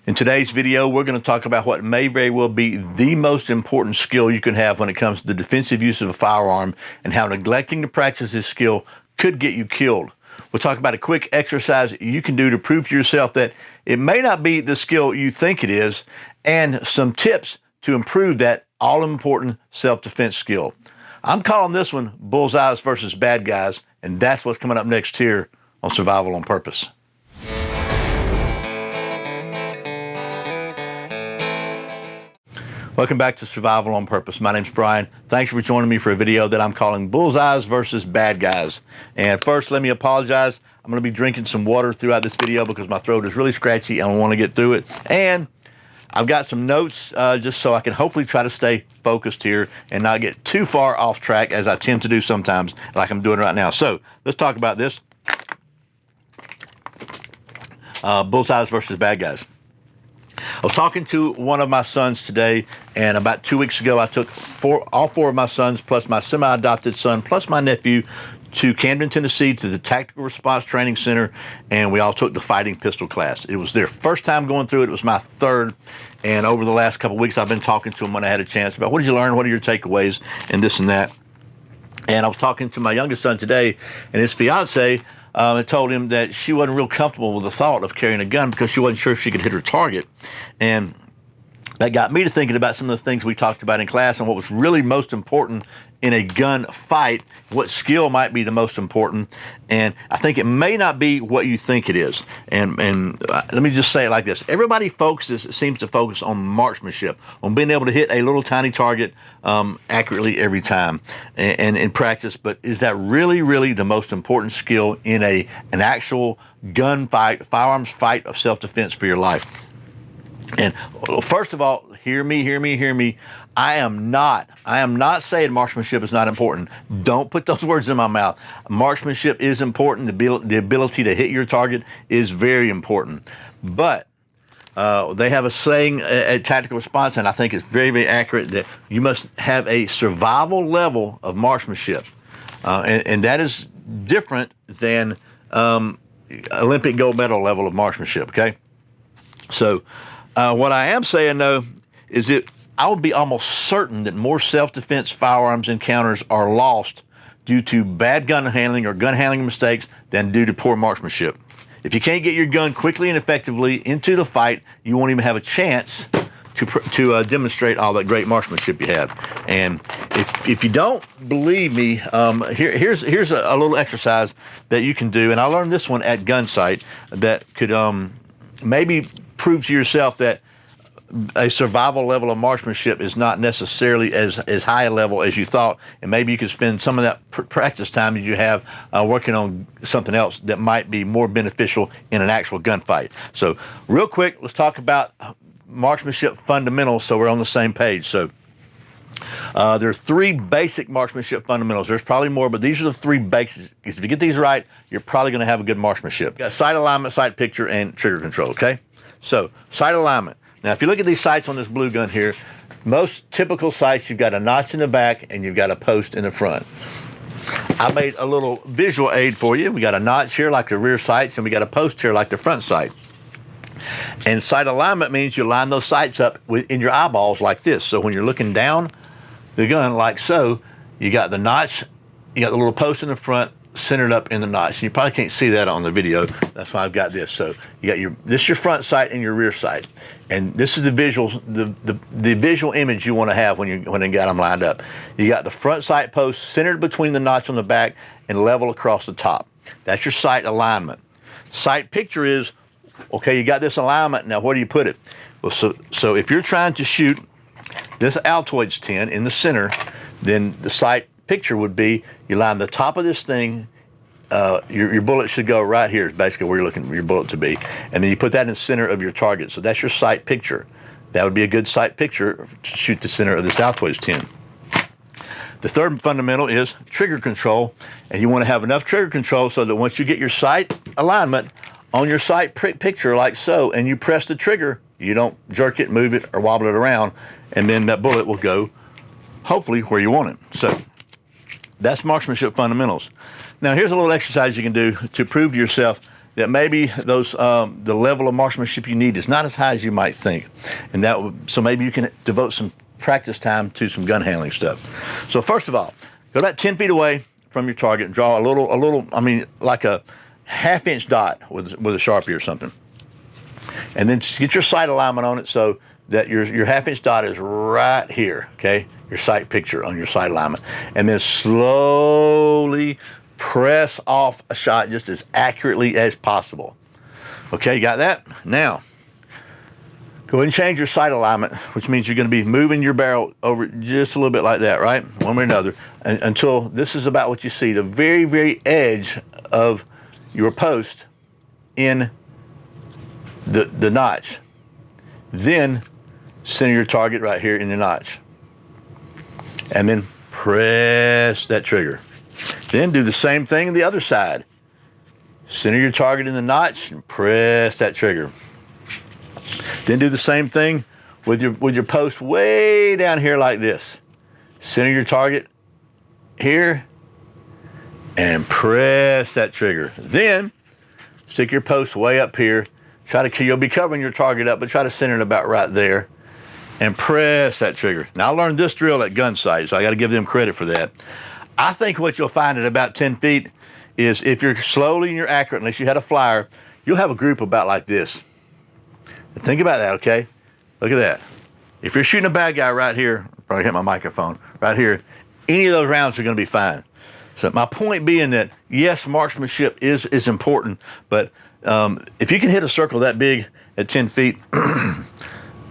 In today's video, we're going to talk about what may very well be the most important skill you can have when it comes to the defensive use of a firearm and how neglecting to practice this skill could get you killed. We'll talk about a quick exercise you can do to prove to yourself that it may not be the skill you think it is, and some tips to improve that all-important self-defense skill. I'm calling this one Bullseyes versus Bad Guys, and that's what's coming up next here on Survival on Purpose. Welcome back to Survival on Purpose. My name's Brian. Thanks for joining me for a video that I'm calling Bullseyes versus Bad Guys. And first, let me apologize. I'm going to be drinking some water throughout this video because my throat is really scratchy and I want to get through it. And I've got some notes just so I can hopefully try to stay focused here and not get too far off track, as I tend to do sometimes, like I'm doing right now. So let's talk about this. Bullseyes versus Bad Guys. I was talking to one of my sons today, and about 2 weeks ago, I took all four of my sons, plus my semi-adopted son, plus my nephew, to Camden, Tennessee, to the Tactical Response Training Center, and we all took the fighting pistol class. It was their first time going through it. It was my third, and over the last couple of weeks, I've been talking to them when I had a chance about what did you learn, what are your takeaways, and this and that. And I was talking to my youngest son today, and his fiance had told him that she wasn't real comfortable with the thought of carrying a gun because she wasn't sure if she could hit her target. And that got me to thinking about some of the things we talked about in class and what was really most important in a gun fight, what skill might be the most important. And I think it may not be what you think it is. And let me just say it like this. Everybody seems to focus on marksmanship, on being able to hit a little tiny target accurately every time and in practice. But is that really the most important skill in an actual gun fight, firearms fight of self-defense for your life? And first of all, hear me. I am not saying marksmanship is not important. Don't put those words in my mouth. Marksmanship is important. The ability to hit your target is very important. But they have a saying at Tactical Response, and I think it's very accurate, that you must have a survival level of marksmanship. And that is different than Olympic gold medal level of marksmanship, okay? So what I am saying, though, is that I would be almost certain that more self-defense firearms encounters are lost due to bad gun handling or gun handling mistakes than due to poor marksmanship. If you can't get your gun quickly and effectively into the fight, you won't even have a chance to demonstrate all that great marksmanship you have. And if you don't believe me, here's a little exercise that you can do, and I learned this one at Gunsight that could maybe prove to yourself that a survival level of marksmanship is not necessarily as high a level as you thought, and maybe you could spend some of that practice time that you have working on something else that might be more beneficial in an actual gunfight. So real quick, let's talk about marksmanship fundamentals so we're on the same page. So there are three basic marksmanship fundamentals. There's probably more, but these are the three basics. If you get these right, you're probably going to have a good marksmanship. You got sight alignment, sight picture, and trigger control, okay? So sight alignment. Now, if you look at these sights on this blue gun here, most typical sights, you've got a notch in the back and you've got a post in the front. I made a little visual aid for you. We got a notch here like the rear sights, and we got a post here like the front sight. And sight alignment means you line those sights up in your eyeballs like this. So when you're looking down the gun like so, you got the notch, you got the little post in the front, centered up in the notch. And you probably can't see that on the video. That's why I've got this. So you got this is your front sight and your rear sight. And this is the visual image you want to have when you got them lined up. You got the front sight post centered between the notch on the back and level across the top. That's your sight alignment. Sight picture is, okay, you got this alignment, now where do you put it? Well, so if you're trying to shoot this Altoids 10 in the center, then the sight picture would be you line the top of this thing, your bullet should go right here is basically where you're looking for your bullet to be, and then you put that in the center of your target. So that's your sight picture. That would be a good sight picture to shoot the center of this Altoids 10. The third fundamental is trigger control, and you want to have enough trigger control so that once you get your sight alignment on your sight picture like so, and you press the trigger, you don't jerk it, move it, or wobble it around, and then that bullet will go hopefully where you want it. So that's marksmanship fundamentals. Now here's a little exercise you can do to prove to yourself that maybe those the level of marksmanship you need is not as high as you might think, and so maybe you can devote some practice time to some gun handling stuff. So first of all, go about 10 feet away from your target and draw a little, I mean, like a half-inch dot with a Sharpie or something. And then just get your sight alignment on it so that your half-inch dot is right here, okay? Your sight picture on your sight alignment. And then slowly press off a shot just as accurately as possible. Okay, you got that? Now, go ahead and change your sight alignment, which means you're going to be moving your barrel over just a little bit like that, right? One way or another, until this is about what you see, the very, very edge of your post in the notch. Then center your target right here in the notch. And then press that trigger. Then do the same thing on the other side. Center your target in the notch and press that trigger. Then do the same thing with your post way down here like this. Center your target here and press that trigger. Then stick your post way up here. You'll be covering your target up, but try to center it about right there and press that trigger. Now, I learned this drill at gun sight, so I got to give them credit for that. I think what you'll find at about 10 feet is if you're slowly and you're accurate, unless you had a flyer, you'll have a group about like this. Think about that, okay? Look at that. If you're shooting a bad guy right here, probably hit my microphone, right here, any of those rounds are going to be fine. So my point being that, yes, marksmanship is important, but if you can hit a circle that big at 10 feet,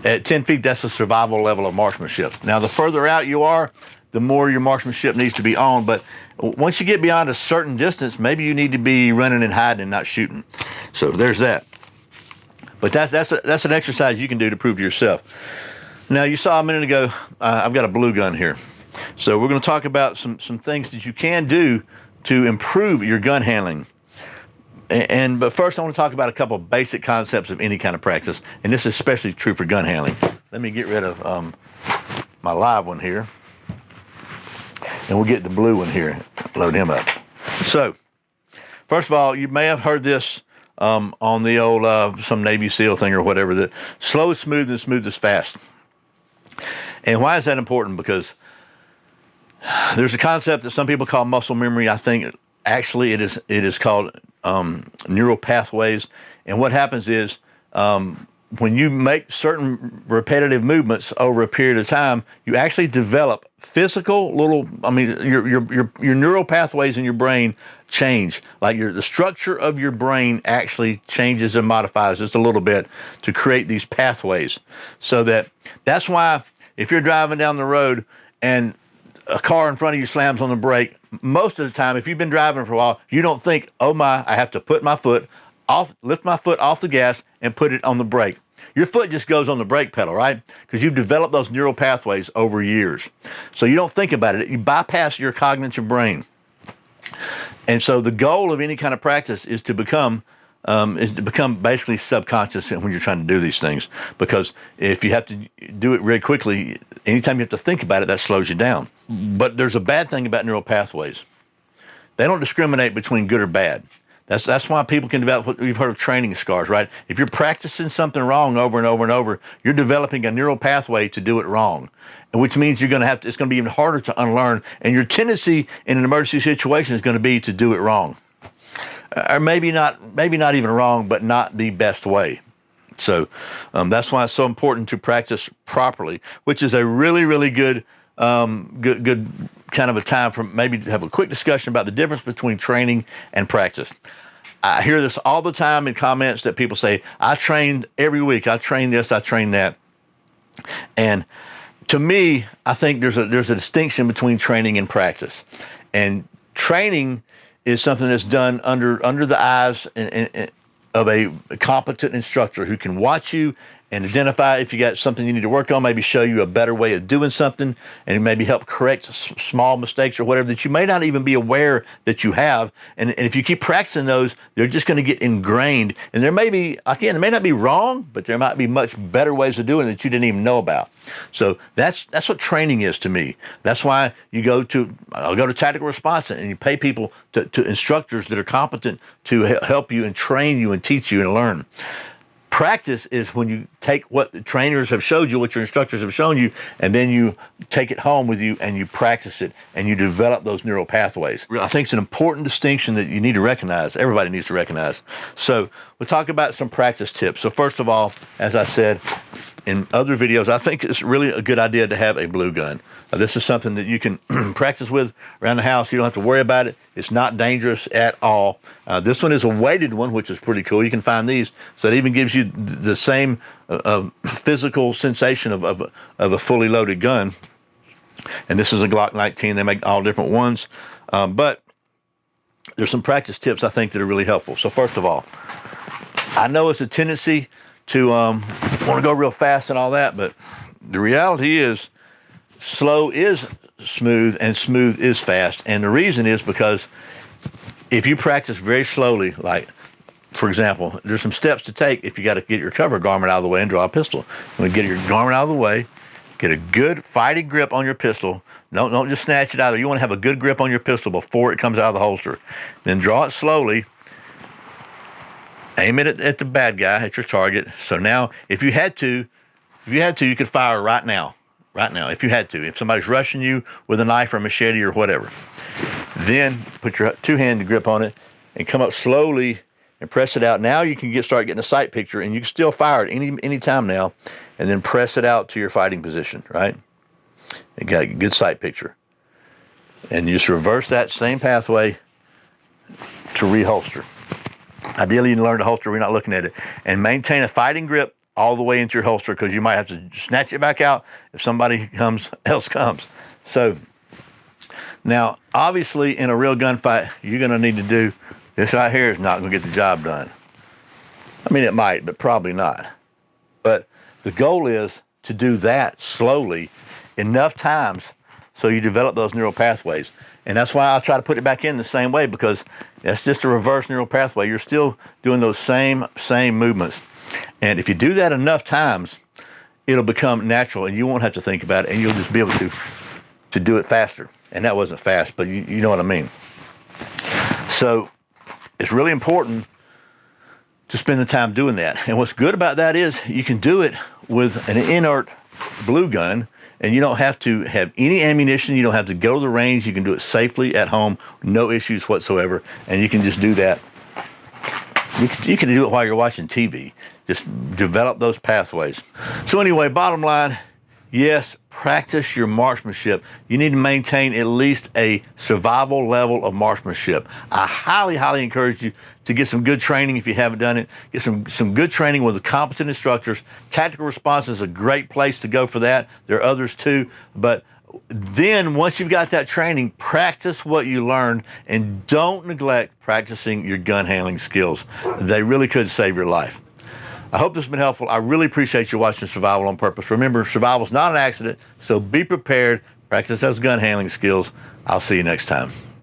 at 10 feet, that's a survival level of marksmanship. Now, the further out you are, the more your marksmanship needs to be on, but once you get beyond a certain distance, maybe you need to be running and hiding and not shooting. So there's that. But that's an exercise you can do to prove to yourself. Now, you saw a minute ago, I've got a blue gun here. So we're going to talk about some things that you can do to improve your gun handling. But first, I want to talk about a couple of basic concepts of any kind of practice, and this is especially true for gun handling. Let me get rid of my live one here, and we'll get the blue one here, load him up. So, first of all, you may have heard this on the old some Navy SEAL thing or whatever, that slow is smooth and smooth is fast. And why is that important? Because there's a concept that some people call muscle memory. I think actually it is called neural pathways. And what happens is when you make certain repetitive movements over a period of time, you actually develop physical your neural pathways in your brain change. Like the structure of your brain actually changes and modifies just a little bit to create these pathways. So that's why if you're driving down the road and a car in front of you slams on the brake, most of the time, if you've been driving for a while, you don't think, oh my, I have to put my foot off, lift my foot off the gas and put it on the brake. Your foot just goes on the brake pedal, right? Because you've developed those neural pathways over years. So you don't think about it. You bypass your cognitive brain. And so the goal of any kind of practice is to become basically subconscious when you're trying to do these things. Because if you have to do it really quickly, anytime you have to think about it, that slows you down. But there's a bad thing about neural pathways. They don't discriminate between good or bad. That's why people can develop what you've heard of training scars, right? If you're practicing something wrong over and over and over, you're developing a neural pathway to do it wrong, which means it's going to be even harder to unlearn. And your tendency in an emergency situation is going to be to do it wrong. Or maybe not even wrong, but not the best way. So that's why it's so important to practice properly, which is a really, really good kind of a time for maybe to have a quick discussion about the difference between training and practice. I hear this all the time in comments that people say, I train every week, I train this, I train that. And to me, I think there's a distinction between training and practice. And training is something that's done under the eyes of a competent instructor who can watch you and identify if you got something you need to work on, maybe show you a better way of doing something, and maybe help correct small mistakes or whatever that you may not even be aware that you have. And if you keep practicing those, they're just going to get ingrained. And there may be, again, it may not be wrong, but there might be much better ways of doing it that you didn't even know about. So that's what training is to me. That's why I'll go to tactical response, and you pay people to instructors that are competent to help you and train you and teach you and learn. Practice is when you take what the trainers have showed you, what your instructors have shown you, and then you take it home with you and you practice it and you develop those neural pathways. I think it's an important distinction that you need to recognize. Everybody needs to recognize. So we'll talk about some practice tips. So first of all, as I said in other videos, I think it's really a good idea to have a blue gun. This is something that you can practice with around the house. You don't have to worry about it. It's not dangerous at all. This one is a weighted one, which is pretty cool. You can find these. So it even gives you the same physical sensation of a fully loaded gun. And this is a Glock 19. They make all different ones. But there's some practice tips I think that are really helpful. So first of all, I know it's a tendency to want to go real fast and all that, but the reality is, slow is smooth and smooth is fast. And the reason is because if you practice very slowly, like, for example, there's some steps to take if you got to get your cover garment out of the way and draw a pistol. You want to get your garment out of the way, get a good fighting grip on your pistol. Don't just snatch it out of there. You want to have a good grip on your pistol before it comes out of the holster. Then draw it slowly. Aim it at the bad guy, at your target. So now, if you had to, you could fire right now. Right now, if you had to. If somebody's rushing you with a knife or a machete or whatever. Then put your two-hand grip on it and come up slowly and press it out. Now you can start getting a sight picture, and you can still fire it any time now, and then press it out to your fighting position, right? And got a good sight picture. And you just reverse that same pathway to reholster. Ideally, you can learn to holster when you're not looking at it. And maintain a fighting grip all the way into your holster, because you might have to snatch it back out if somebody else comes. So now, obviously, in a real gunfight, you're going to need to do this right here. Is not going to get the job done. I mean, it might, but probably not. But the goal is to do that slowly enough times so you develop those neural pathways. And that's why I'll try to put it back in the same way, because that's just a reverse neural pathway. You're still doing those same movements. And if you do that enough times, it'll become natural, and you won't have to think about it, and you'll just be able to do it faster. And that wasn't fast, but you know what I mean. So it's really important to spend the time doing that. And what's good about that is you can do it with an inert blue gun, and you don't have to have any ammunition. You don't have to go to the range. You can do it safely at home, no issues whatsoever, and you can just do that. You can do it while you're watching TV. Just develop those pathways. So anyway, bottom line, yes, practice your marksmanship. You need to maintain at least a survival level of marksmanship. I highly, highly encourage you to get some good training if you haven't done it. Get some good training with the competent instructors. Tactical response is a great place to go for that. There are others too, but then once you've got that training, practice what you learned, and don't neglect practicing your gun handling skills. They really could save your life. I hope this has been helpful. I really appreciate you watching Survival on Purpose. Remember, survival is not an accident, so be prepared. Practice those gun handling skills. I'll see you next time.